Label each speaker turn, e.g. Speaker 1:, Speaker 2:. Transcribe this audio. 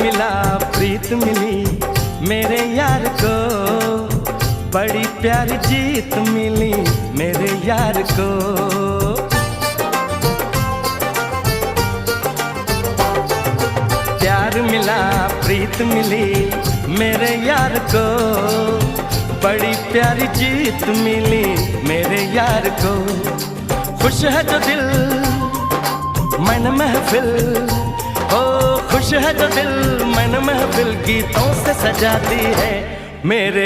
Speaker 1: मिला प्रीत मिली मेरे यार को, बड़ी प्यारी जीत मिली मेरे यार को। प्यार मिला प्रीत मिली मेरे यार को, बड़ी प्यारी जीत मिली मेरे यार को। खुश है जो दिल मन महफिल, ओ खुश है जो दिल मन महफिल गीतों से सजाती है मेरे